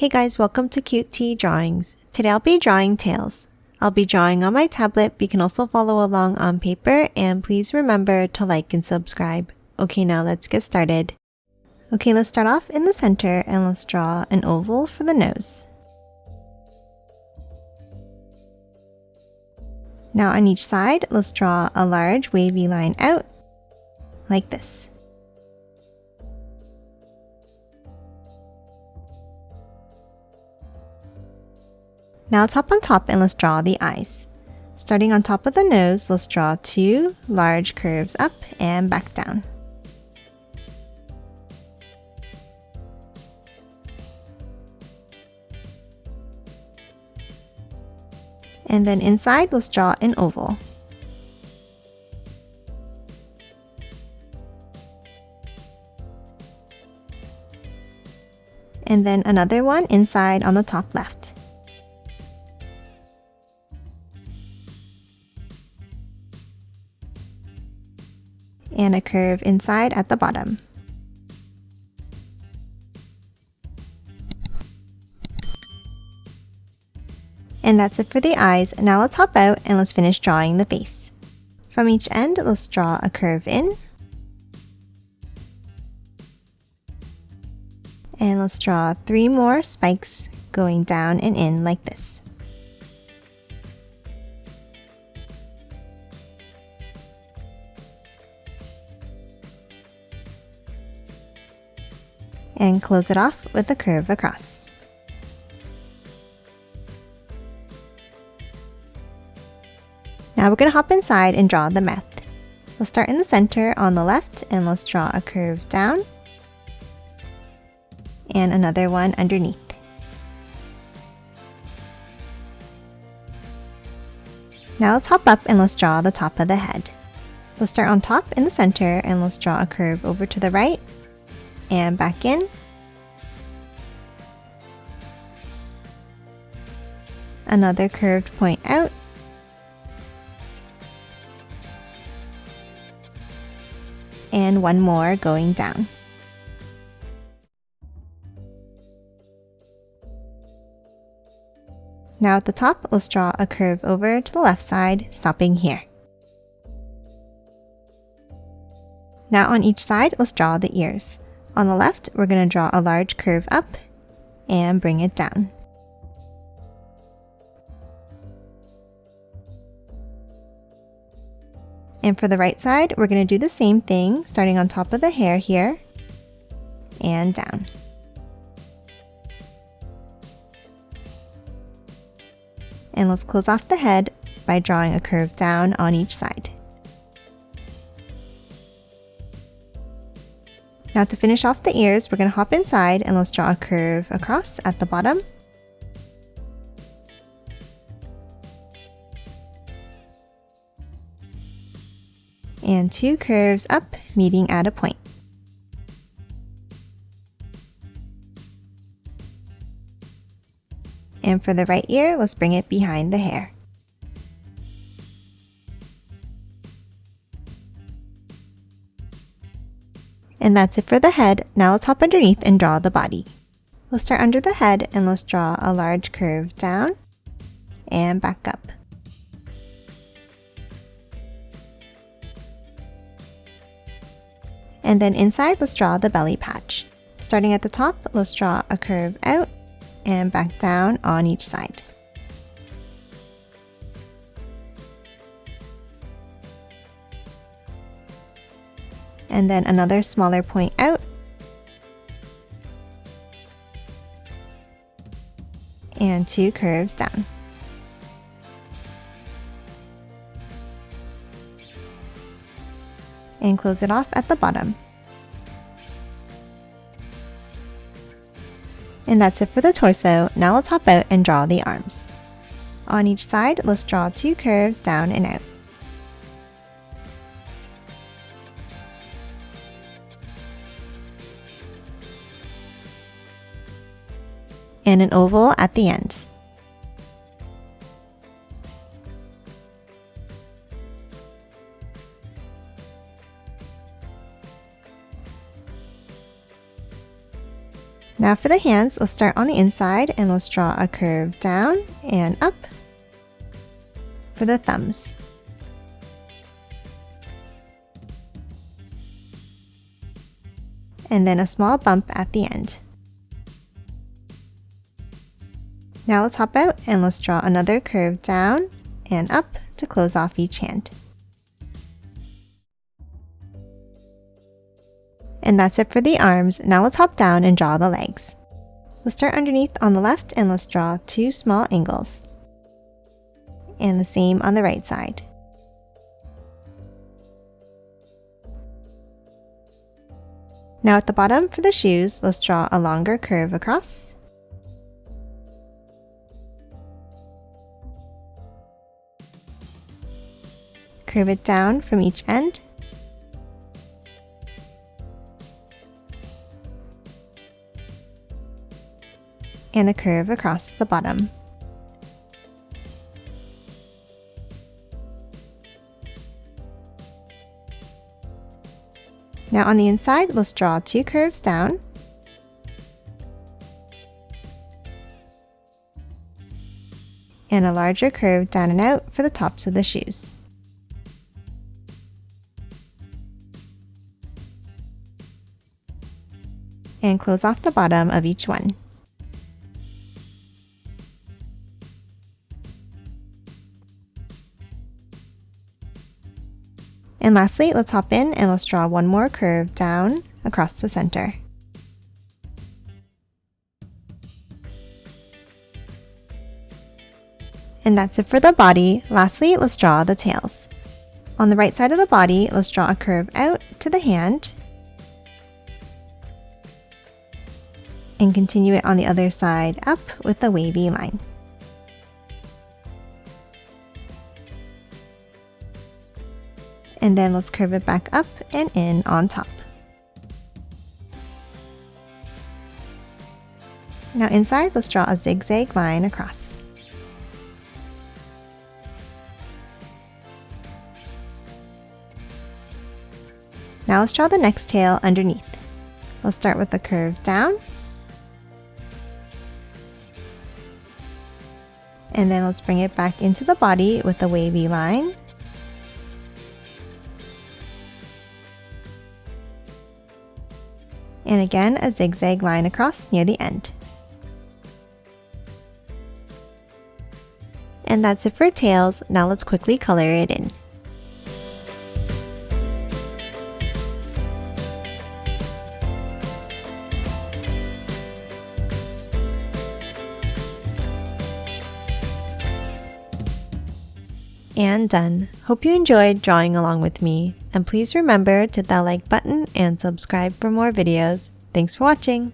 Hey guys, welcome to Cute Tea Drawings. Today I'll be drawing tails. I'll be drawing on my tablet, but you can also follow along on paper, and please remember to like and subscribe. Okay, now let's get started. Okay, let's start off in the center and let's draw an oval for the nose. Now on each side, let's draw a large wavy line out, like this. Now let's hop on top and let's draw the eyes. Starting on top of the nose, let's draw two large curves up and back down. And then inside, let's draw an oval. And then another one inside on the top left. And a curve inside at the bottom. And that's it for the eyes. Now let's hop out and let's finish drawing the face. From each end, let's draw a curve in. And let's draw 3 more spikes going down and in like this. And close it off with a curve across. Now we're going to hop inside and draw the mouth. We'll start in the center on the left and let's draw a curve down and another one underneath. Now let's hop up and let's draw the top of the head. We'll start on top in the center and let's draw a curve over to the right and back in. Another curved point out. And one more going down. Now at the top, let's draw a curve over to the left side, stopping here. Now on each side, let's draw the ears. On the left, we're going to draw a large curve up and bring it down. And for the right side, we're going to do the same thing, starting on top of the hair here and down. And let's close off the head by drawing a curve down on each side. Now to finish off the ears, we're going to hop inside and let's draw a curve across at the bottom. And 2 curves up, meeting at a point. And for the right ear, let's bring it behind the hair. And that's it for the head. Now let's hop underneath and draw the body. Let's start under the head and let's draw a large curve down and back up. And then inside, let's draw the belly patch. Starting at the top, let's draw a curve out and back down on each side. And then another smaller point out. And 2 curves down. And close it off at the bottom. And that's it for the torso. Now let's hop out and draw the arms. On each side, let's draw 2 curves down and out. And an oval at the ends. Now for the hands, let's start on the inside and let's draw a curve down and up for the thumbs. And then a small bump at the end. Now let's hop out and let's draw another curve down and up to close off each hand. And that's it for the arms. Now let's hop down and draw the legs. Let's start underneath on the left and let's draw 2 small angles. And the same on the right side. Now at the bottom for the shoes, let's draw a longer curve across. Curve it down from each end. And a curve across the bottom. Now on the inside, let's draw 2 curves down. And a larger curve down and out for the tops of the shoes. And close off the bottom of each one. And lastly, let's hop in and let's draw one more curve down across the center. And that's it for the body. Lastly, let's draw the tails. On the right side of the body, let's draw a curve out to the hand. And continue it on the other side up with a wavy line. And then let's curve it back up and in on top. Now inside, let's draw a zigzag line across. Now let's draw the next tail underneath. Let's start with a curve down. And then let's bring it back into the body with a wavy line. And again, a zigzag line across near the end. And that's it for tails. Now let's quickly color it in. And done. Hope you enjoyed drawing along with me, and please remember to hit that like button and subscribe for more videos. Thanks for watching!